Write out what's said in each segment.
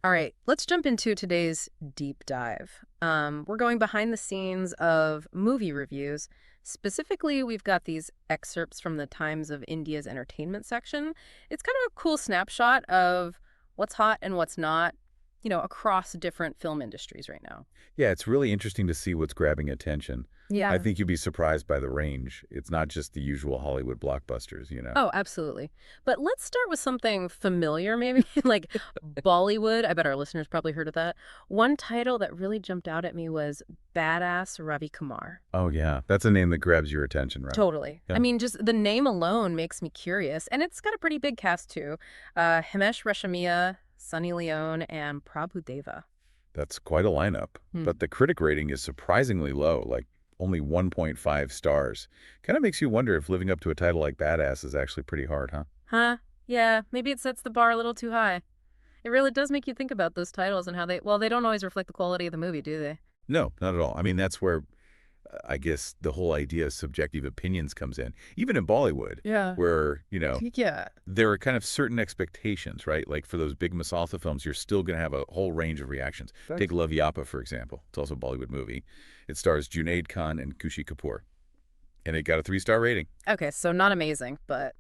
All right, let's jump into today's deep dive. We're going behind the scenes of movie reviews. Specifically, we've got these excerpts from the Times of India's entertainment section. It's kind of a cool snapshot of what's hot and what's not, across different film industries right now. Yeah, it's really interesting to see what's grabbing attention. I Yeah. think you'd be surprised by the range. It's not just the usual Hollywood blockbusters. Oh, absolutely. But let's start with something familiar, maybe, like Bollywood. I bet our listeners probably heard of that. One title that really jumped out at me was Badass Ravi Kumar. Oh, yeah. That's a name that grabs your attention, right? Totally. I Yeah. mean, just the name alone makes me curious. And it's got a pretty big cast, too. Himesh Reshammiya, Sunny Leone, and Prabhu Deva. That's quite a lineup. Hmm. But the critic rating is surprisingly low, like only 1.5 stars. Kind of makes you wonder if living up to a title like Badass is actually pretty hard, huh? Huh? Yeah, maybe it sets the bar a little too high. It really does make you think about those titles and how they don't always reflect the quality of the movie, do they? No, not at all. I mean, that's where I guess the whole idea of subjective opinions comes in. Even in Bollywood, Yeah. where Yeah. there are kind of certain expectations, right? Like for those big Masaltha films, you're still going to have a whole range of reactions. Take Love Yapa, for example. It's also a Bollywood movie. It stars Junaid Khan and Kushi Kapoor. And it got a 3-star rating. Okay, so not amazing, but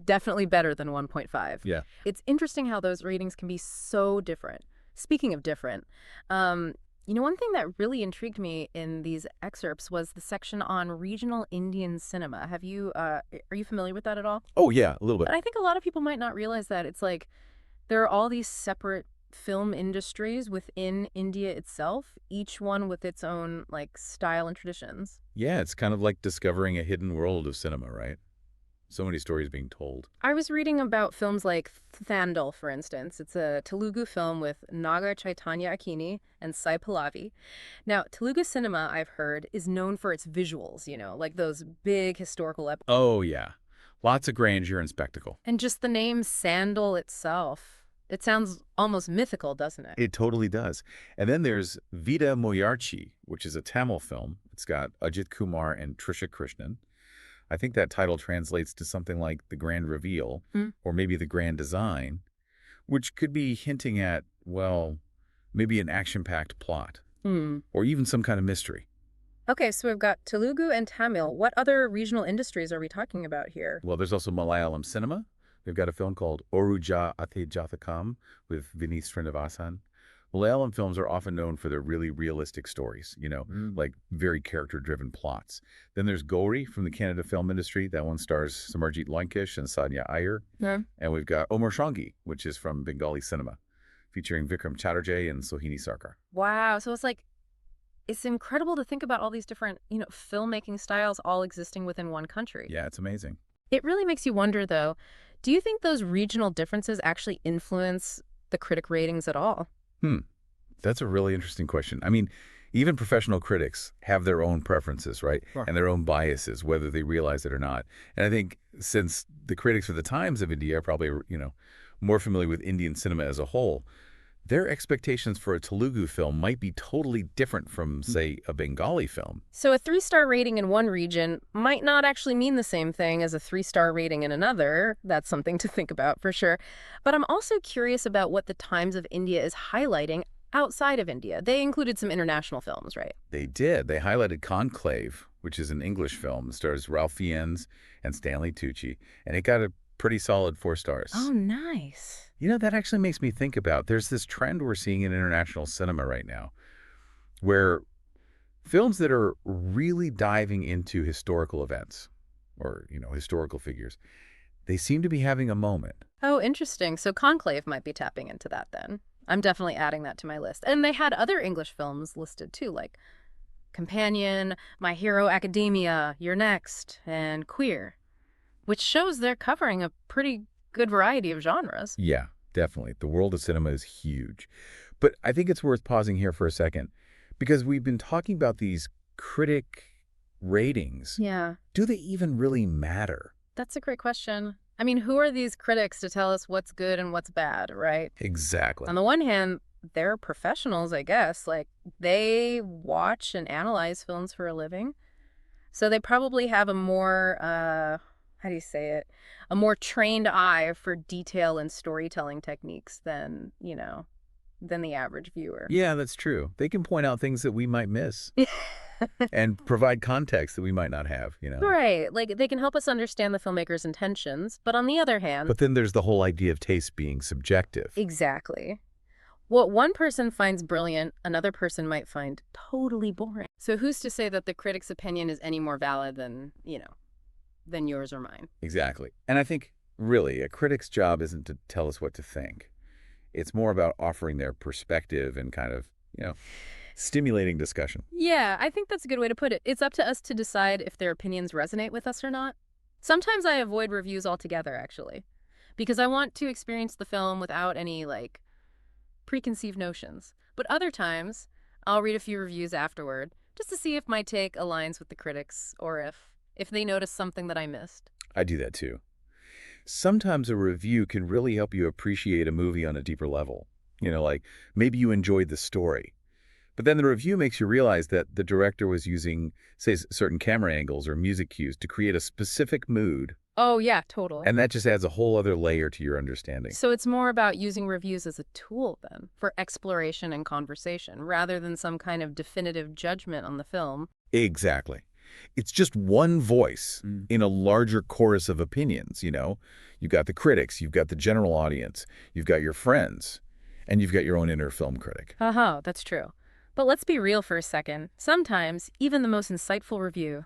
definitely better than 1.5. Yeah. It's interesting how those ratings can be so different. Speaking of different, one thing that really intrigued me in these excerpts was the section on regional Indian cinema. Are you familiar with that at all? Oh, yeah, a little bit. But I think a lot of people might not realize that it's like there are all these separate film industries within India itself, each one with its own like style and traditions. Yeah, it's kind of like discovering a hidden world of cinema, right? So many stories being told. I was reading about films like Thandal, for instance. It's a Telugu film with Naga Chaitanya Akini and Sai Pallavi. Now, Telugu cinema, I've heard, is known for its visuals, like those big historical Oh, yeah. Lots of grandeur and spectacle. and just the name Sandal itself. It sounds almost mythical, doesn't it? It totally does. And then there's Vida Moyarchi, which is a Tamil film. It's got Ajit Kumar and Trisha Krishnan. I think that title translates to something like The Grand Reveal, Mm. or maybe The Grand Design, which could be hinting at, well, maybe an action-packed plot, Hmm. or even some kind of mystery. Okay, so we've got Telugu and Tamil. What other regional industries are we talking about here? Well, there's also Malayalam cinema. They've got a film called Oruja Ate Jathakam with Vineet Srinivasan. Malayalam films are often known for their really realistic stories, like very character-driven plots. Then there's Gauri from the Canada film industry. That one stars Samarjit Lankish and Sanya Iyer. Yeah. And we've got Omar Shangi, which is from Bengali cinema, featuring Vikram Chatterjee and Sohini Sarkar. Wow, so it's incredible to think about all these different, filmmaking styles all existing within one country. Yeah, it's amazing. It really makes you wonder, though, do you think those regional differences actually influence the critic ratings at all? That's a really interesting question. I mean, even professional critics have their own preferences, right? Sure. And their own biases, whether they realize it or not. And I think since the critics for the Times of India are probably, more familiar with Indian cinema as a whole, their expectations for a Telugu film might be totally different from, say, a Bengali film. So a 3-star rating in one region might not actually mean the same thing as a 3-star rating in another. That's something to think about for sure. But I'm also curious about what the Times of India is highlighting outside of India. They included some international films, right? They did. They highlighted Conclave, which is an English film. It stars Ralph Fiennes and Stanley Tucci, and it got a pretty solid 4 stars. Oh, nice. That actually makes me think about there's this trend we're seeing in international cinema right now where films that are really diving into historical events or, historical figures, they seem to be having a moment. Oh, interesting. So Conclave might be tapping into that then. I'm definitely adding that to my list. And they had other English films listed too, like Companion, My Hero Academia, You're Next, and Queer, which shows they're covering a pretty good variety of genres. Yeah, definitely. The world of cinema is huge. But I think it's worth pausing here for a second because we've been talking about these critic ratings. Yeah, Do they even really matter? that's a great question. I mean, who are these critics to tell us what's good and what's bad, right? Exactly. On the one hand, they're professionals, I guess. Like, they watch and analyze films for a living. So they probably have a more, how do you say it? A more trained eye for detail and storytelling techniques than, than the average viewer. Yeah, that's true. They can point out things that we might miss and provide context that we might not have. Right. Like they can help us understand the filmmaker's intentions, but on the other hand, But then there's the whole idea of taste being subjective. exactly. What one person finds brilliant, another person might find totally boring. So who's to say that the critic's opinion is any more valid than, than yours or mine? Exactly. And I think, really, a critic's job isn't to tell us what to think. It's more about offering their perspective and kind of, stimulating discussion. Yeah, I think that's a good way to put it. It's up to us to decide if their opinions resonate with us or not. Sometimes I avoid reviews altogether, actually, because I want to experience the film without any, preconceived notions. But other times, I'll read a few reviews afterward, just to see if my take aligns with the critics or if they notice something that I missed. I do that too. Sometimes a review can really help you appreciate a movie on a deeper level. Like maybe you enjoyed the story, but then the review makes you realize that the director was using, say, certain camera angles or music cues to create a specific mood, Oh, yeah, totally. and that just adds a whole other layer to your understanding. So it's more about using reviews as a tool, then, for exploration and conversation, rather than some kind of definitive judgment on the film. Exactly. It's just one voice in a larger chorus of opinions. You've got the critics, you've got the general audience, you've got your friends, and you've got your own inner film critic. Haha, that's true. But let's be real for a second. Sometimes, even the most insightful review,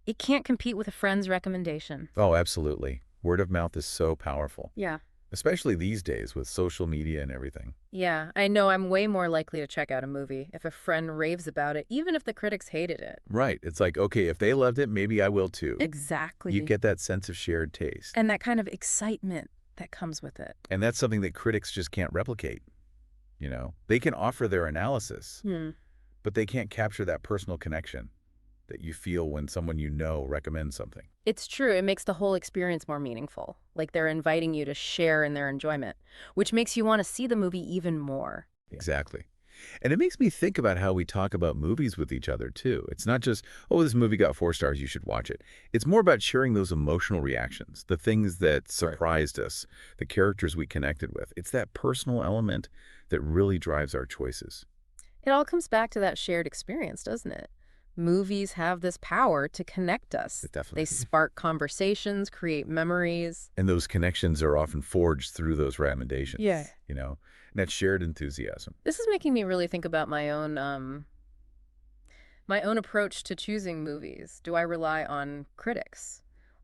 it can't compete with a friend's recommendation. Oh, absolutely. Word of mouth is so powerful, Yeah. especially these days with social media and everything. Yeah, I know I'm way more likely to check out a movie if a friend raves about it, even if the critics hated it. Right. It's like, okay, if they loved it, maybe I will too. Exactly. You get that sense of shared taste. And that kind of excitement that comes with it. And that's something that critics just can't replicate. They can offer their analysis, but they can't capture that personal connection that you feel when someone recommends something. It's true. It makes the whole experience more meaningful. Like they're inviting you to share in their enjoyment, which makes you want to see the movie even more. Exactly. And it makes me think about how we talk about movies with each other, too. It's not just, oh, this movie got 4 stars, you should watch it. It's more about sharing those emotional reactions, the things that surprised us, the characters we connected with. It's that personal element that really drives our choices. It all comes back to that shared experience, doesn't it? Movies have this power to connect us. Definitely. They spark conversations, create memories. And those connections are often forged through those recommendations. Yeah. And that shared enthusiasm. This is making me really think about my own approach to choosing movies. Do I rely on critics?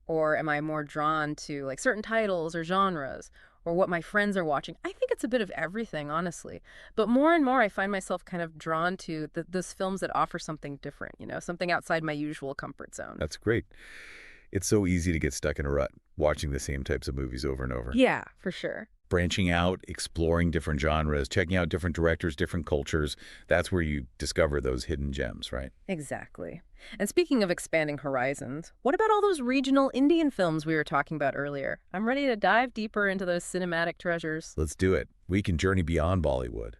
Or am I more drawn to certain titles or genres or what my friends are watching? I think it's a bit of everything, honestly. But more and more I find myself kind of drawn to those films that offer something different, something outside my usual comfort zone. That's great. It's so easy to get stuck in a rut, watching the same types of movies over and over. Yeah, for sure. Branching out, exploring different genres, checking out different directors, different cultures. That's where you discover those hidden gems, right? Exactly. And speaking of expanding horizons, what about all those regional Indian films we were talking about earlier? I'm ready to dive deeper into those cinematic treasures. Let's do it. We can journey beyond Bollywood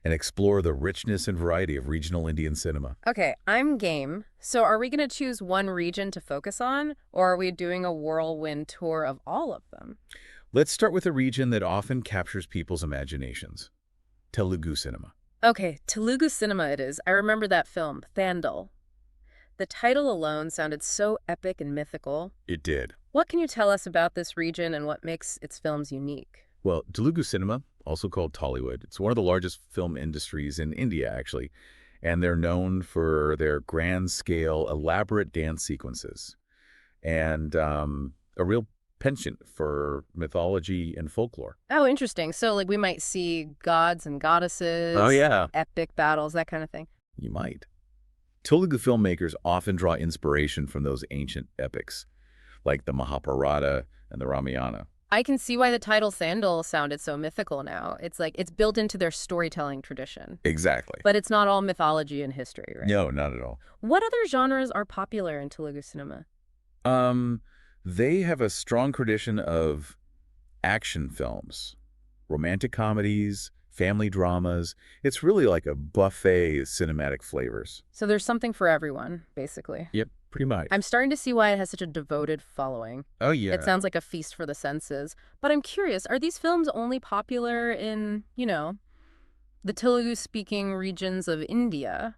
and explore the richness and variety of regional Indian cinema. Okay, I'm game. So are we going to choose one region to focus on, or are we doing a whirlwind tour of all of them? Let's start with a region that often captures people's imaginations, Telugu cinema. Okay, Telugu cinema it is. I remember that film, Thandal. The title alone sounded so epic and mythical. It did. What can you tell us about this region and what makes its films unique? Well, Telugu cinema, also called Tollywood, it's one of the largest film industries in India, actually, and they're known for their grand-scale, elaborate dance sequences and a real penchant for mythology and folklore. Oh, interesting. So, we might see gods and goddesses. Oh, yeah. Epic battles, that kind of thing. You might. Telugu filmmakers often draw inspiration from those ancient epics, like the Mahabharata and the Ramayana. I can see why the title Sandal sounded so mythical now. It's built into their storytelling tradition. Exactly. But it's not all mythology and history, right? No, not at all. What other genres are popular in Telugu cinema? They have a strong tradition of action films, romantic comedies, family dramas. It's really like a buffet of cinematic flavors. So there's something for everyone, basically. Yep, pretty much. I'm starting to see why it has such a devoted following. Oh, It yeah. sounds like a feast for the senses. But I'm curious, are these films only popular in, the Telugu-speaking regions of India?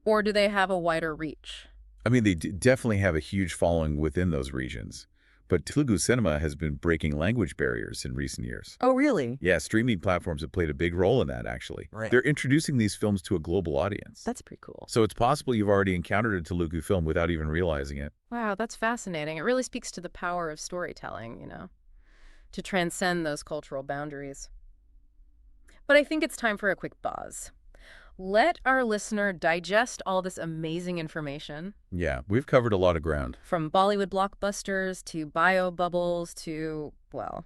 Or do they have a wider reach? I mean, they definitely have a huge following within those regions. But Telugu cinema has been breaking language barriers in recent years. Oh, really? Yeah, streaming platforms have played a big role in that, actually. Right. They're introducing these films to a global audience. That's pretty cool. So it's possible you've already encountered a Telugu film without even realizing it. Wow, that's fascinating. It really speaks to the power of storytelling, to transcend those cultural boundaries. But I think it's time for a quick pause. Let our listener digest all this amazing information, Yeah, we've covered a lot of ground. from Bollywood blockbusters to bio bubbles to, well,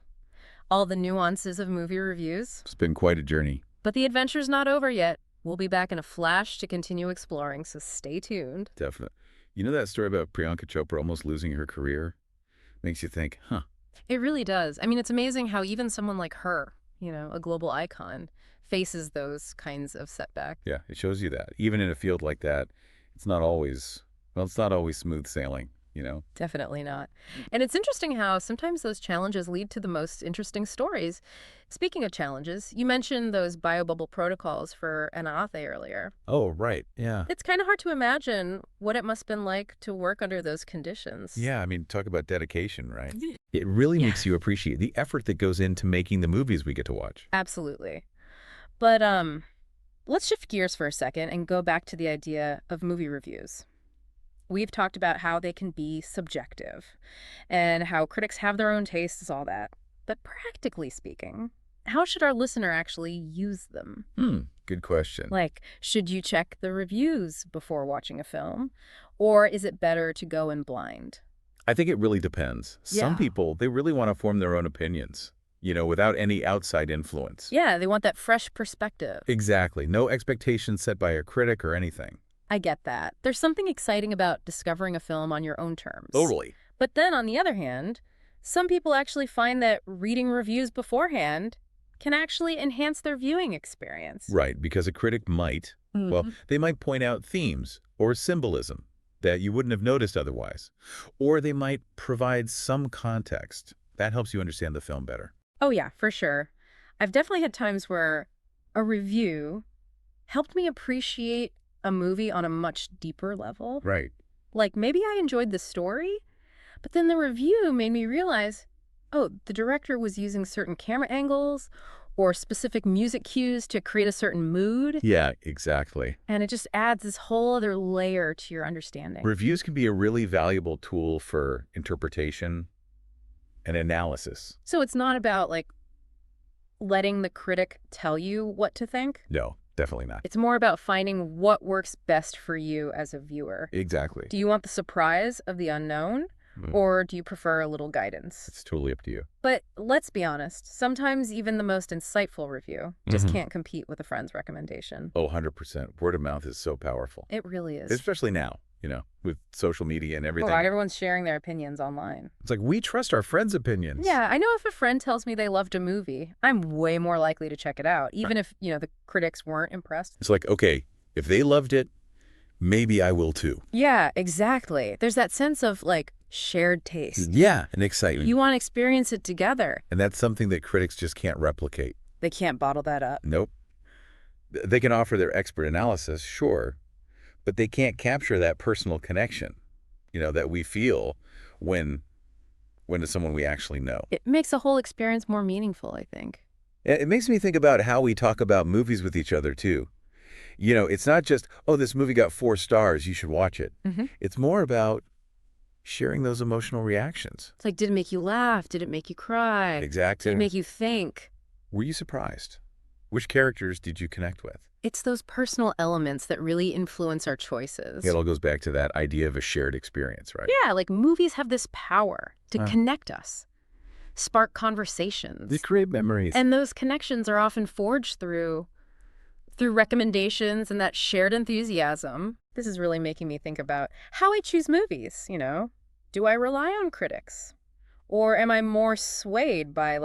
all the nuances of movie reviews. It's been quite a journey. But the adventure's not over yet. We'll be back in a flash to continue exploring, so stay tuned. Definitely. You know that story about Priyanka Chopra almost losing her career? Makes you think, huh? It really does. I mean, it's amazing how even someone like her, a global icon, faces those kinds of setbacks. Yeah, it shows you that. Even in a field like that, it's not always smooth sailing. Definitely not. And it's interesting how sometimes those challenges lead to the most interesting stories. Speaking of challenges, you mentioned those biobubble protocols for Anathe earlier. Oh, right. Yeah. It's kind of hard to imagine what it must have been like to work under those conditions. Yeah, I mean, talk about dedication, right? It really makes you appreciate the effort that goes into making the movies we get to watch. Absolutely. But let's shift gears for a second and go back to the idea of movie reviews. We've talked about how they can be subjective and how critics have their own tastes, all that. But practically speaking, how should our listener actually use them? Good question. Like, should you check the reviews before watching a film? Or is it better to go in blind? I think it really depends. Some Yeah. people, they really want to form their own opinions, without any outside influence. Yeah, they want that fresh perspective. Exactly. No expectations set by a critic or anything. I get that. There's something exciting about discovering a film on your own terms. Totally. But then, on the other hand, some people actually find that reading reviews beforehand can actually enhance their viewing experience. Right, because a critic might, well, they might point out themes or symbolism that you wouldn't have noticed otherwise. Or they might provide some context. That helps you understand the film better. Oh, yeah, for sure. I've definitely had times where a review helped me appreciate a movie on a much deeper level. Right. Like, maybe I enjoyed the story, but then the review made me realize, oh, the director was using certain camera angles or specific music cues to create a certain mood. Yeah, exactly. And it just adds this whole other layer to your understanding. Reviews can be a really valuable tool for interpretation and analysis. So it's not about, letting the critic tell you what to think. No, definitely not. It's more about finding what works best for you as a viewer. Exactly. Do you want the surprise of the unknown, or do you prefer a little guidance? It's totally up to you. But let's be honest, sometimes even the most insightful review just can't compete with a friend's recommendation. Oh, 100%. Word of mouth is so powerful. It really is. Especially now, with social media and everything. Right, everyone's sharing their opinions online. It's like, we trust our friends' opinions. Yeah, I know if a friend tells me they loved a movie, I'm way more likely to check it out, even if, the critics weren't impressed. It's like, okay, if they loved it, maybe I will too. Yeah, exactly. There's that sense of, shared taste. Yeah, and excitement. You want to experience it together. And that's something that critics just can't replicate. They can't bottle that up. Nope. They can offer their expert analysis, sure, but they can't capture that personal connection, that we feel when it's someone we actually know. It makes the whole experience more meaningful, I think. It makes me think about how we talk about movies with each other, too. It's not just, oh, this movie got 4 stars, you should watch it. It's more about sharing those emotional reactions. It's like, did it make you laugh? Did it make you cry? Exactly. Did it make you think? Were you surprised? Which characters did you connect with? It's those personal elements that really influence our choices. It all goes back to that idea of a shared experience, right? Yeah, movies have this power to connect us, spark conversations. They create memories. And those connections are often forged through recommendations and that shared enthusiasm. This is really making me think about how I choose movies, Do I rely on critics? Or am I more swayed by,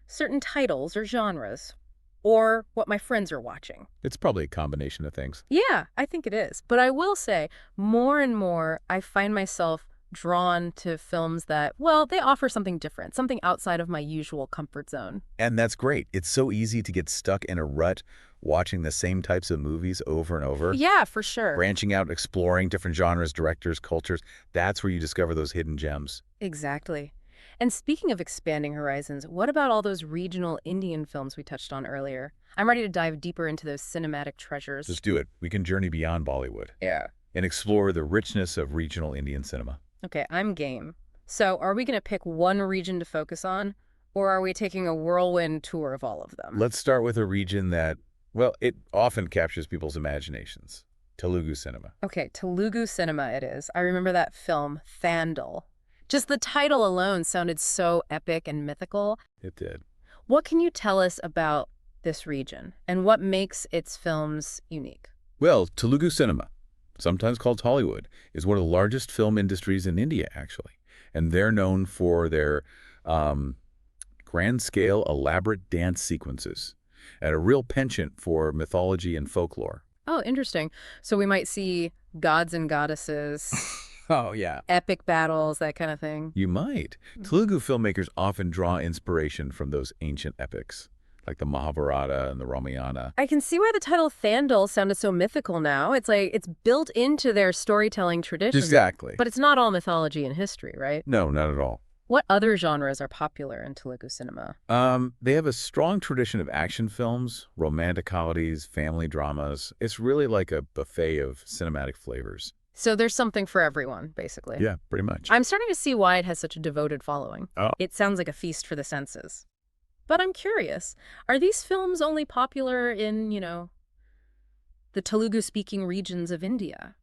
certain titles or genres? or what my friends are watching. It's probably a combination of things. Yeah, I think it is. But I will say, more and more, I find myself drawn to films that, well, they offer something different, something outside of my usual comfort zone. And that's great. It's so easy to get stuck in a rut watching the same types of movies over and over. Yeah, for sure. Branching out, exploring different genres, directors, cultures. That's where you discover those hidden gems. Exactly. And speaking of expanding horizons, what about all those regional Indian films we touched on earlier? I'm ready to dive deeper into those cinematic treasures. Let's do it. We can journey beyond Bollywood. Yeah. And explore the richness of regional Indian cinema. Okay, I'm game. So are we going to pick one region to focus on, or are we taking a whirlwind tour of all of them? Let's start with a region that, well, it often captures people's imaginations. Telugu cinema. Okay, Telugu cinema it is. I remember that film, Thandal. Just the title alone sounded so epic and mythical. It did. What can you tell us about this region, and what makes its films unique? Well, Telugu cinema, sometimes called Hollywood, is one of the largest film industries in India, actually. And they're known for their grand-scale, elaborate dance sequences and a real penchant for mythology and folklore. Oh, interesting. So we might see gods and goddesses, Oh, yeah. epic battles, that kind of thing. You might. Telugu filmmakers often draw inspiration from those ancient epics, like the Mahabharata and the Ramayana. I can see why the title Thandal sounded so mythical now. It's like it's built into their storytelling tradition. Exactly. But it's not all mythology and history, right? No, not at all. What other genres are popular in Telugu cinema? They have a strong tradition of action films, romantic comedies, family dramas. It's really like a buffet of cinematic flavors. So there's something for everyone, basically. Yeah, pretty much. I'm starting to see why it has such a devoted following. Oh. It sounds like a feast for the senses. But I'm curious, are these films only popular in, the Telugu-speaking regions of India?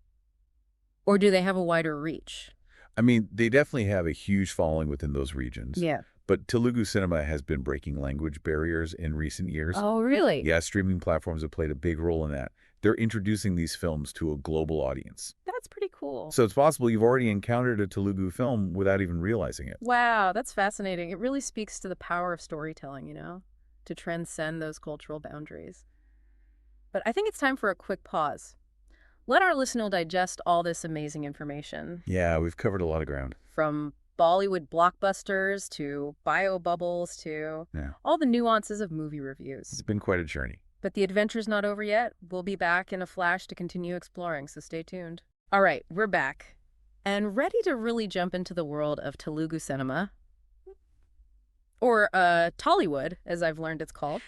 Or do they have a wider reach? I mean, they definitely have a huge following within those regions. Yeah. But Telugu cinema has been breaking language barriers in recent years. Oh, really? Yeah, streaming platforms have played a big role in that. They're introducing these films to a global audience. That's pretty cool. So it's possible you've already encountered a Telugu film without even realizing it. Wow, that's fascinating. It really speaks to the power of storytelling, to transcend those cultural boundaries. But I think it's time for a quick pause. Let our listener digest all this amazing information. Yeah, we've covered a lot of ground. From Bollywood blockbusters to bio bubbles to all the nuances of movie reviews. It's been quite a journey. But the adventure's not over yet. We'll be back in a flash to continue exploring, so stay tuned. All right, we're back. And ready to really jump into the world of Telugu cinema. Or Tollywood, as I've learned it's called,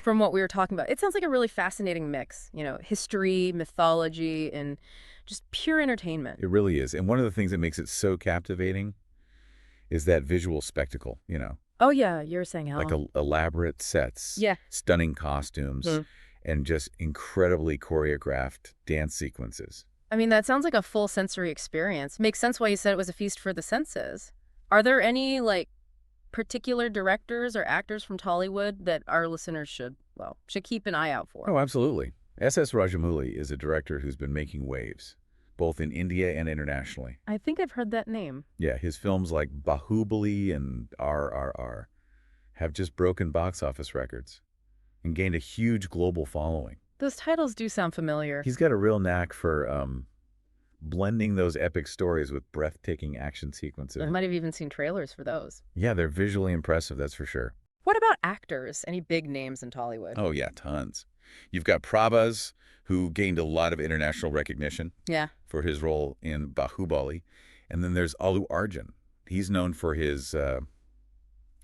from what we were talking about. It sounds like a really fascinating mix, history, mythology, and just pure entertainment. It really is. And one of the things that makes it so captivating is that visual spectacle, Oh, yeah, you're saying how? Like elaborate sets, Yeah. stunning costumes, and just incredibly choreographed dance sequences. I mean, that sounds like a full sensory experience. Makes sense why you said it was a feast for the senses. Are there any, particular directors or actors from Tollywood that our listeners should keep an eye out for? Oh, absolutely. S.S. Rajamouli is a director who's been making waves, both in India and internationally. I think I've heard that name. Yeah, his films like Bahubali and RRR have just broken box office records and gained a huge global following. Those titles do sound familiar. He's got a real knack for blending those epic stories with breathtaking action sequences. I might have even seen trailers for those. Yeah, they're visually impressive, that's for sure. What about actors? Any big names in Tollywood? Oh, yeah, tons. You've got Prabhas, who gained a lot of international recognition for his role in Bahubali. And then there's Allu Arjun. He's known for his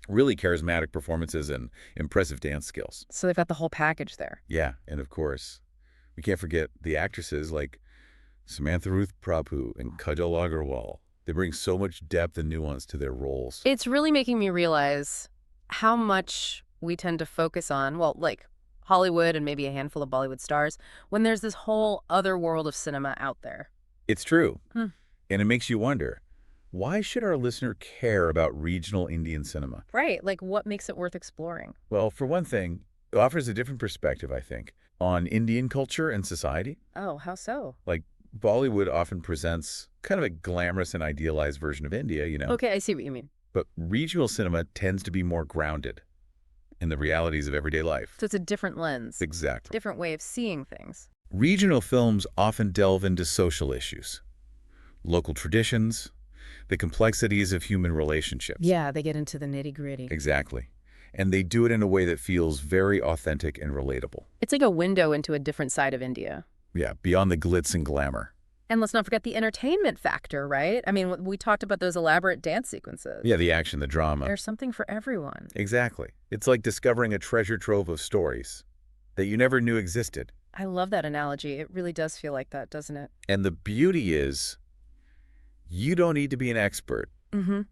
really charismatic performances and impressive dance skills. So they've got the whole package there. Yeah, and of course, we can't forget the actresses like Samantha Ruth Prabhu and Kajal Agarwal. They bring so much depth and nuance to their roles. It's really making me realize how much we tend to focus on, Hollywood and maybe a handful of Bollywood stars, when there's this whole other world of cinema out there. It's true. And it makes you wonder, why should our listener care about regional Indian cinema? Right. What makes it worth exploring? Well, for one thing, it offers a different perspective, I think, on Indian culture and society. Oh, how so? Bollywood often presents kind of a glamorous and idealized version of India, Okay, I see what you mean. But regional cinema tends to be more grounded. in the realities of everyday life. So it's a different lens, Exactly. different way of seeing things. Regional films often delve into social issues, local traditions, the complexities of human relationships. Yeah, they get into the nitty-gritty. Exactly. And they do it in a way that feels very authentic and relatable. It's like a window into a different side of India. Yeah, beyond the glitz and glamour. And let's not forget the entertainment factor, right? I mean, we talked about those elaborate dance sequences. Yeah, the action, the drama. There's something for everyone. Exactly. It's like discovering a treasure trove of stories that you never knew existed. I love that analogy. It really does feel like that, doesn't it? And the beauty is, you don't need to be an expert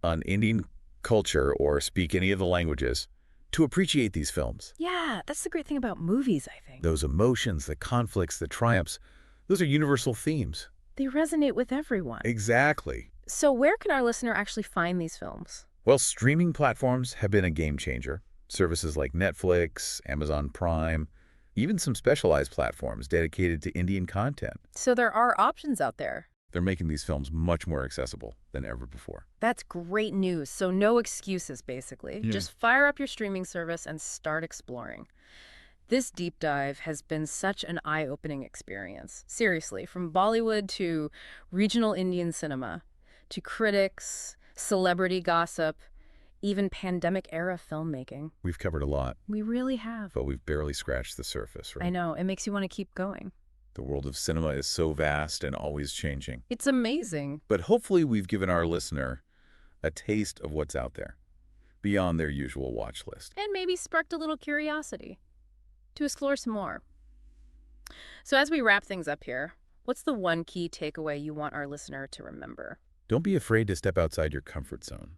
on Indian culture or speak any of the languages to appreciate these films. Yeah, that's the great thing about movies, I think. Those emotions, the conflicts, the triumphs, those are universal themes. They resonate with everyone. Exactly. So where can our listener actually find these films? Well, streaming platforms have been a game changer. Services like Netflix, Amazon Prime, even some specialized platforms dedicated to Indian content. So there are options out there. They're making these films much more accessible than ever before. That's great news. So no excuses, basically. Yeah. Just fire up your streaming service and start exploring. This deep dive has been such an eye-opening experience. Seriously, from Bollywood to regional Indian cinema, to critics, celebrity gossip, even pandemic-era filmmaking. We've covered a lot, We really have. but we've barely scratched the surface, right? I know. It makes you want to keep going. The world of cinema is so vast and always changing. It's amazing. But hopefully we've given our listener a taste of what's out there, beyond their usual watch list. And maybe sparked a little curiosity to explore some more. So as we wrap things up here, what's the one key takeaway you want our listener to remember? Don't be afraid to step outside your comfort zone.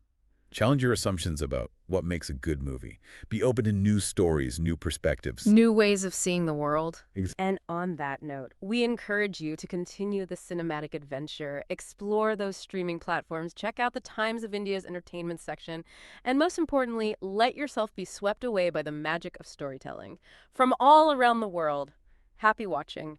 Challenge your assumptions about what makes a good movie. Be open to new stories, new perspectives. New ways of seeing the world. Ex- And on that note, we encourage you to continue the cinematic adventure, explore those streaming platforms, check out the Times of India's entertainment section, and most importantly, let yourself be swept away by the magic of storytelling. From all around the world, happy watching.